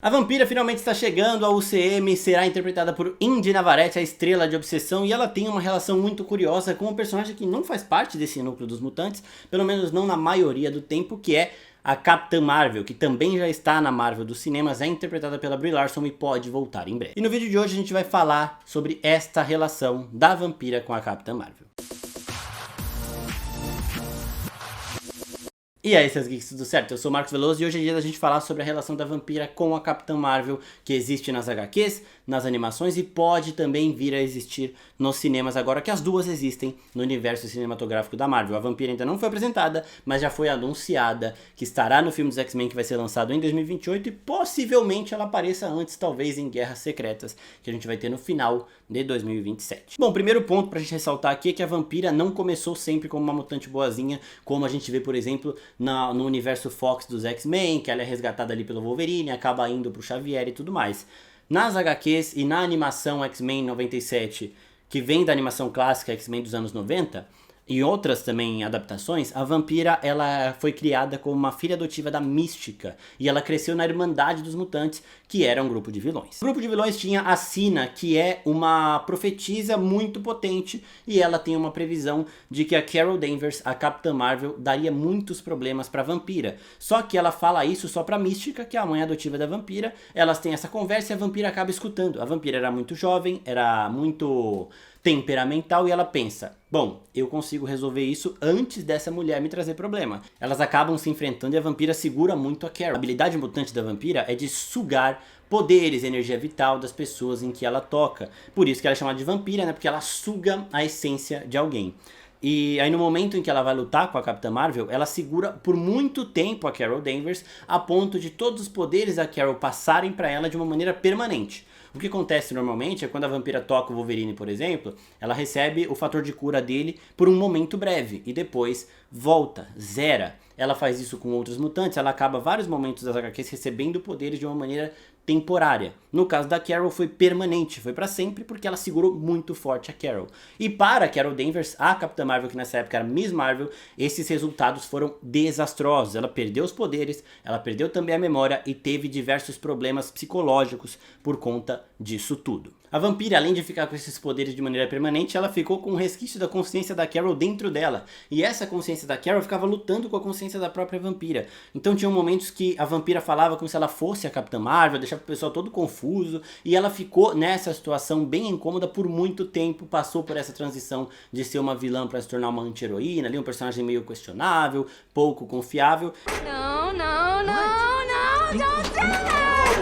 A vampira finalmente está chegando ao UCM, será interpretada por Indy Navarrete, a estrela de Obsessão, e ela tem uma relação muito curiosa com um personagem que não faz parte desse núcleo dos mutantes, pelo menos não na maioria do tempo, que é a Capitã Marvel, que também já está na Marvel dos cinemas, é interpretada pela Brie Larson e pode voltar em breve. E no vídeo de hoje a gente vai falar sobre esta relação da vampira com a Capitã Marvel. E aí, seus geeks, tudo certo? Eu sou o Marcos Veloso e hoje é dia da gente falar sobre a relação da vampira com a Capitã Marvel, que existe nas HQs, nas animações e pode também vir a existir nos cinemas agora, que as duas existem no universo cinematográfico da Marvel. A vampira ainda não foi apresentada, mas já foi anunciada que estará no filme dos X-Men que vai ser lançado em 2028 e possivelmente ela apareça antes, talvez em Guerras Secretas, que a gente vai ter no final de 2027. Bom, o primeiro ponto pra gente ressaltar aqui é que a vampira não começou sempre como uma mutante boazinha, como a gente vê, por exemplo, no universo Fox dos X-Men, que ela é resgatada ali pelo Wolverine, acaba indo pro Xavier e tudo mais. Nas HQs e na animação X-Men 97, que vem da animação clássica X-Men dos anos 90, e outras também adaptações, a vampira ela foi criada como uma filha adotiva da Mística, e ela cresceu na Irmandade dos Mutantes, que era um grupo de vilões. O grupo de vilões tinha a Sina, que é uma profetisa muito potente, e ela tem uma previsão de que a Carol Danvers, a Capitã Marvel, daria muitos problemas pra vampira. Só que ela fala isso só pra Mística, que é a mãe adotiva da vampira, elas têm essa conversa e a vampira acaba escutando. A vampira era muito jovem, era muito temperamental e ela pensa, bom, eu consigo resolver isso antes dessa mulher me trazer problema. Elas acabam se enfrentando e a vampira segura muito a Carol. A habilidade mutante da vampira é de sugar poderes, energia vital das pessoas em que ela toca. Por isso que ela é chamada de vampira, né? Porque ela suga a essência de alguém. E aí no momento em que ela vai lutar com a Capitã Marvel, ela segura por muito tempo a Carol Danvers, a ponto de todos os poderes da Carol passarem para ela de uma maneira permanente. O que acontece normalmente é quando a vampira toca o Wolverine, por exemplo, ela recebe o fator de cura dele por um momento breve e depois volta, zera. Ela faz isso com outros mutantes, ela acaba vários momentos das HQs recebendo poderes de uma maneira temporária. No caso da Carol foi permanente, foi pra sempre porque ela segurou muito forte a Carol. E para a Carol Danvers, a Capitã Marvel, que nessa época era Miss Marvel, esses resultados foram desastrosos. Ela perdeu os poderes, ela perdeu também a memória e teve diversos problemas psicológicos por conta disso tudo. A vampira, além de ficar com esses poderes de maneira permanente, ela ficou com um resquício da consciência da Carol dentro dela. E essa consciência da Carol ficava lutando com a consciência da própria vampira. Então tinham momentos que a vampira falava como se ela fosse a Capitã Marvel, deixava o pessoal todo confuso. E ela ficou nessa situação bem incômoda por muito tempo. Passou por essa transição de ser uma vilã para se tornar uma anti-heroína, ali um personagem meio questionável, pouco confiável. No, no, no, no, don't do that!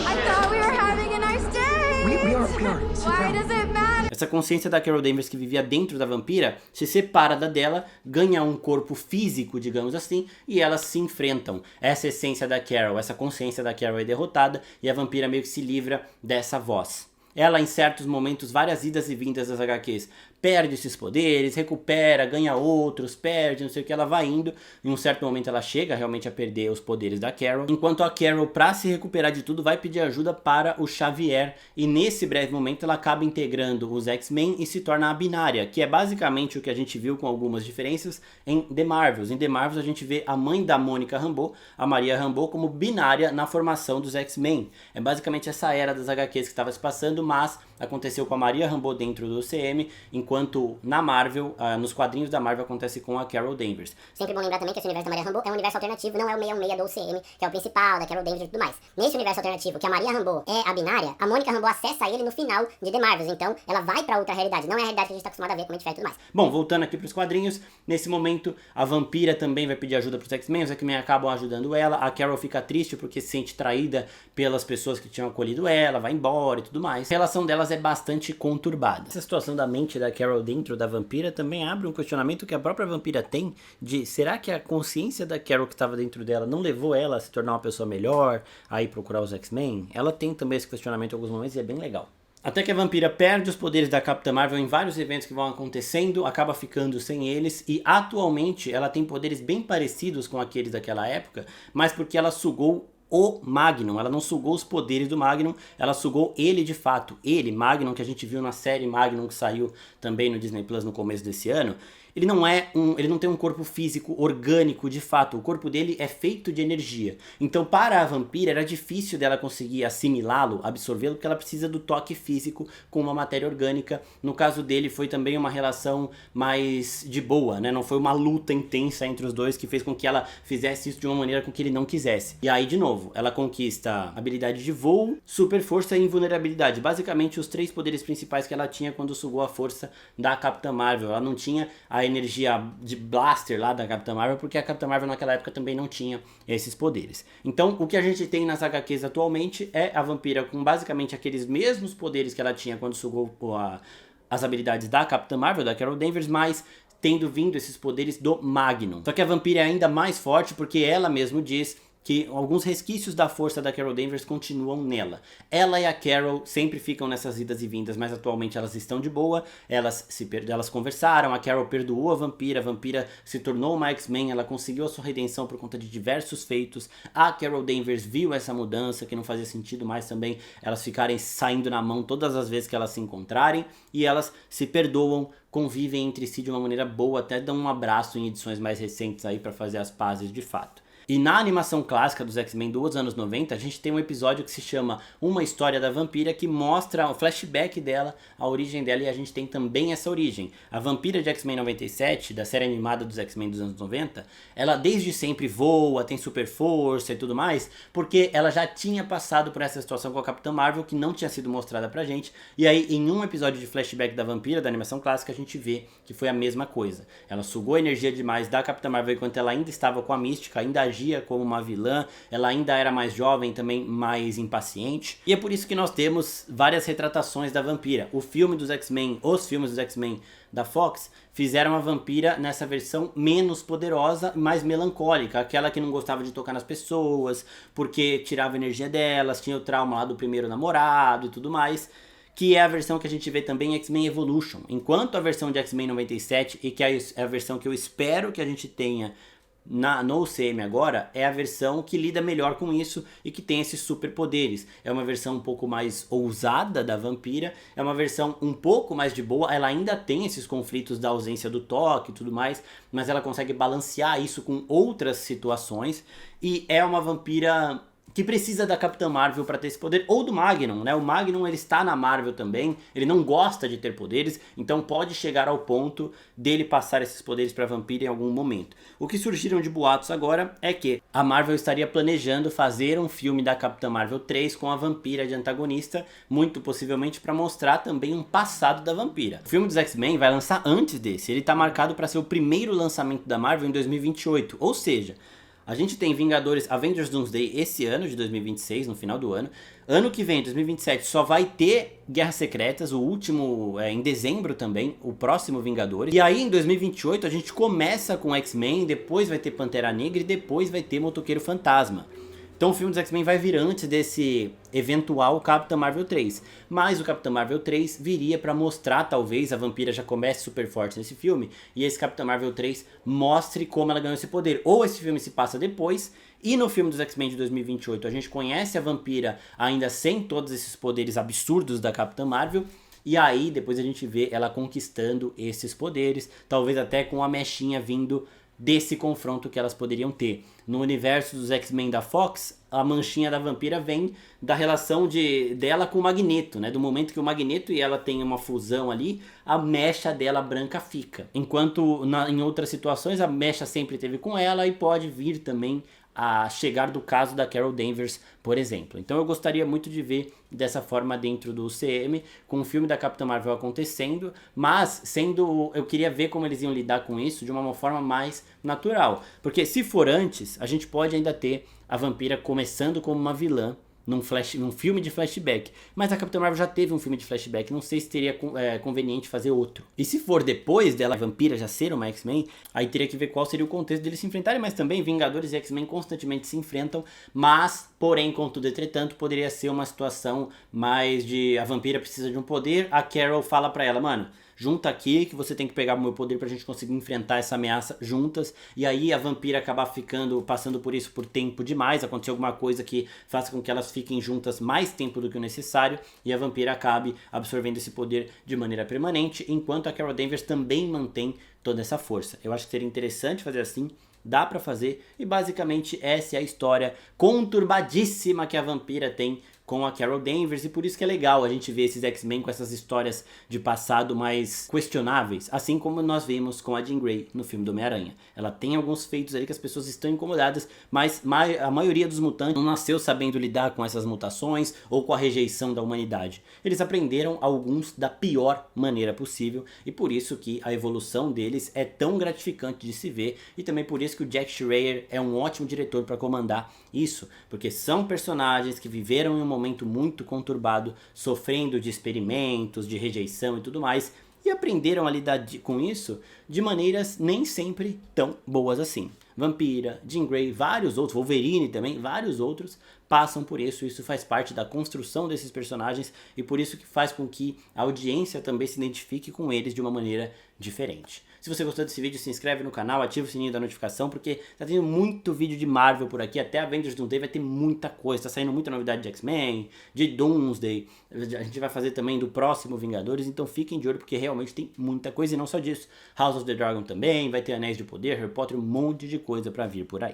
I thought we were having a nice day! Why does it matter? Essa consciência da Carol Danvers que vivia dentro da vampira se separa da dela, ganha um corpo físico, digamos assim, e elas se enfrentam. Essa essência da Carol, essa consciência da Carol é derrotada e a vampira meio que se livra dessa voz. Ela, em certos momentos, várias idas e vindas das HQs, perde esses poderes, recupera, ganha outros, perde, não sei o que, ela vai indo. Em um certo momento ela chega realmente a perder os poderes da Carol, enquanto a Carol, pra se recuperar de tudo, vai pedir ajuda para o Xavier. E nesse breve momento ela acaba integrando os X-Men e se torna a Binária, que é basicamente o que a gente viu com algumas diferenças em The Marvels. Em The Marvels a gente vê a mãe da Mônica Rambeau, a Maria Rambeau, como binária na formação dos X-Men. É basicamente essa era das HQs que estava se passando, mas aconteceu com a Maria Rambeau dentro do UCM, enquanto na Marvel, nos quadrinhos da Marvel, acontece com a Carol Danvers. Sempre bom lembrar também que esse universo da Maria Rambeau é um universo alternativo, não é o 616 do UCM, que é o principal, da Carol Danvers e tudo mais. Nesse universo alternativo, que a Maria Rambeau é a binária, a Mônica Rambeau acessa ele no final de The Marvels, então ela vai pra outra realidade, não é a realidade que a gente tá acostumado a ver, como a gente faz e tudo mais. Bom, voltando aqui pros quadrinhos, nesse momento a vampira também vai pedir ajuda pros X-Men, os X-Men acabam ajudando ela, a Carol fica triste porque se sente traída pelas pessoas que tinham acolhido ela, vai embora e tudo mais. A relação delas é bastante conturbada. Essa situação da mente da Carol dentro da vampira também abre um questionamento que a própria vampira tem de será que a consciência da Carol que estava dentro dela não levou ela a se tornar uma pessoa melhor, a ir procurar os X-Men? Ela tem também esse questionamento em alguns momentos e é bem legal. Até que a vampira perde os poderes da Capitã Marvel em vários eventos que vão acontecendo, acaba ficando sem eles e atualmente ela tem poderes bem parecidos com aqueles daquela época, mas porque ela sugou o Magnum, ela não sugou os poderes do Magnum, ela sugou ele de fato, ele, Magnum, que a gente viu na série Magnum que saiu também no Disney Plus no começo desse ano. ele não tem um corpo físico orgânico de fato, o corpo dele é feito de energia. Então para a vampira era difícil dela conseguir assimilá-lo, absorvê-lo, porque ela precisa do toque físico com uma matéria orgânica. No caso dele foi também uma relação mais de boa, né? Não foi uma luta intensa entre os dois que fez com que ela fizesse isso de uma maneira com que ele não quisesse. E aí de novo, ela conquista habilidade de voo, super força e invulnerabilidade, basicamente os 3 poderes principais que ela tinha quando sugou a força da Capitã Marvel. Ela não tinha a energia de blaster lá da Capitã Marvel, porque a Capitã Marvel naquela época também não tinha esses poderes. Então o que a gente tem nas HQs atualmente é a vampira com basicamente aqueles mesmos poderes que ela tinha quando sugou as habilidades da Capitã Marvel, da Carol Danvers, mas tendo vindo esses poderes do Magnum. Só que a vampira é ainda mais forte porque ela mesmo diz que alguns resquícios da força da Carol Danvers continuam nela. Ela e a Carol sempre ficam nessas idas e vindas, mas atualmente elas estão de boa, elas conversaram, a Carol perdoou a vampira se tornou uma X-Men, ela conseguiu a sua redenção por conta de diversos feitos, a Carol Danvers viu essa mudança, que não fazia sentido mais também elas ficarem saindo na mão todas as vezes que elas se encontrarem, e elas se perdoam, convivem entre si de uma maneira boa, até dão um abraço em edições mais recentes aí para fazer as pazes de fato. E na animação clássica dos X-Men dos anos 90, a gente tem um episódio que se chama Uma História da Vampira, que mostra o flashback dela, a origem dela, e a gente tem também essa origem. A vampira de X-Men 97, da série animada dos X-Men dos anos 90, ela desde sempre voa, tem super força e tudo mais, porque ela já tinha passado por essa situação com a Capitã Marvel, que não tinha sido mostrada pra gente, e aí em um episódio de flashback da vampira, da animação clássica, a gente vê que foi a mesma coisa. Ela sugou energia demais da Capitã Marvel enquanto ela ainda estava com a Mística, ainda agia como uma vilã, ela ainda era mais jovem, também mais impaciente, e é por isso que nós temos várias retratações da vampira. Os filmes dos X-Men da Fox fizeram a vampira nessa versão menos poderosa, mais melancólica, aquela que não gostava de tocar nas pessoas, porque tirava a energia delas, tinha o trauma lá do primeiro namorado e tudo mais, que é a versão que a gente vê também em X-Men Evolution. Enquanto a versão de X-Men 97, e que é a versão que eu espero que a gente tenha no UCM agora, é a versão que lida melhor com isso e que tem esses superpoderes. É uma versão um pouco mais ousada da vampira, é uma versão um pouco mais de boa, ela ainda tem esses conflitos da ausência do toque e tudo mais, mas ela consegue balancear isso com outras situações, e é uma vampira que precisa da Capitã Marvel para ter esse poder, ou do Magnum, né? O Magnum, ele está na Marvel também, ele não gosta de ter poderes, então pode chegar ao ponto dele passar esses poderes para a vampira em algum momento. O que surgiram de boatos agora é que a Marvel estaria planejando fazer um filme da Capitã Marvel 3 com a vampira de antagonista, muito possivelmente para mostrar também um passado da vampira. O filme dos X-Men vai lançar antes desse, ele está marcado para ser o primeiro lançamento da Marvel em 2028, ou seja, a gente tem Avengers Doomsday esse ano de 2026, no final do ano. Ano que vem, 2027, só vai ter Guerras Secretas, o último em dezembro também, o próximo Vingadores. E aí em 2028 a gente começa com X-Men, depois vai ter Pantera Negra e depois vai ter Motoqueiro Fantasma. Então o filme dos X-Men vai vir antes desse eventual Capitã Marvel 3. Mas o Capitã Marvel 3 viria para mostrar, talvez, a vampira já comece super forte nesse filme, e esse Capitã Marvel 3 mostre como ela ganhou esse poder. Ou esse filme se passa depois, e no filme dos X-Men de 2028 a gente conhece a vampira ainda sem todos esses poderes absurdos da Capitã Marvel, e aí depois a gente vê ela conquistando esses poderes, talvez até com a mechinha vindo desse confronto que elas poderiam ter. No universo dos X-Men da Fox, a manchinha da vampira vem da relação dela com o Magneto, né? Do momento que o Magneto e ela têm uma fusão ali, a mecha dela branca fica. Enquanto em outras situações a mecha sempre teve com ela, e pode vir também a chegar do caso da Carol Danvers, por exemplo. Então eu gostaria muito de ver dessa forma dentro do UCM, com o filme da Capitã Marvel acontecendo, mas eu queria ver como eles iam lidar com isso de uma forma mais natural. Porque se for antes, a gente pode ainda ter a vampira começando como uma vilã, num filme de flashback. Mas a Capitã Marvel já teve um filme de flashback, não sei se teria conveniente fazer outro. E se for depois dela, a vampira, já ser uma X-Men, aí teria que ver qual seria o contexto deles se enfrentarem, mas também Vingadores e X-Men constantemente se enfrentam, mas, porém, contudo, entretanto, poderia ser uma situação mais de a vampira precisa de um poder, a Carol fala pra ela, mano, junta aqui que você tem que pegar o meu poder pra gente conseguir enfrentar essa ameaça juntas, e aí a vampira acabar passando por isso por tempo demais, acontecer alguma coisa que faça com que elas elas fiquem juntas mais tempo do que o necessário e a vampira acabe absorvendo esse poder de maneira permanente, enquanto a Carol Danvers também mantém toda essa força. Eu acho que seria interessante fazer assim, dá pra fazer, e basicamente essa é a história conturbadíssima que a vampira tem com a Carol Danvers, e por isso que é legal a gente ver esses X-Men com essas histórias de passado mais questionáveis, assim como nós vimos com a Jean Grey no filme do Homem-Aranha. Ela tem alguns feitos ali que as pessoas estão incomodadas, mas a maioria dos mutantes não nasceu sabendo lidar com essas mutações ou com a rejeição da humanidade. Eles aprenderam alguns da pior maneira possível, e por isso que a evolução deles é tão gratificante de se ver, e também por isso que o Jack Schreier é um ótimo diretor para comandar isso, porque são personagens que viveram em um momento muito conturbado, sofrendo de experimentos, de rejeição e tudo mais, e aprenderam a lidar com isso de maneiras nem sempre tão boas assim. Vampira, Jean Grey, vários outros, Wolverine também, vários outros passam por isso. Isso faz parte da construção desses personagens e por isso que faz com que a audiência também se identifique com eles de uma maneira diferente. Se você gostou desse vídeo, se inscreve no canal, ativa o sininho da notificação, porque tá tendo muito vídeo de Marvel por aqui, até Avengers Doomsday vai ter muita coisa, tá saindo muita novidade de X-Men, de Doomsday, a gente vai fazer também do próximo Vingadores, então fiquem de olho porque realmente tem muita coisa e não só disso. House of the Dragon também, vai ter Anéis de Poder, Harry Potter, um monte de coisa pra vir por aí.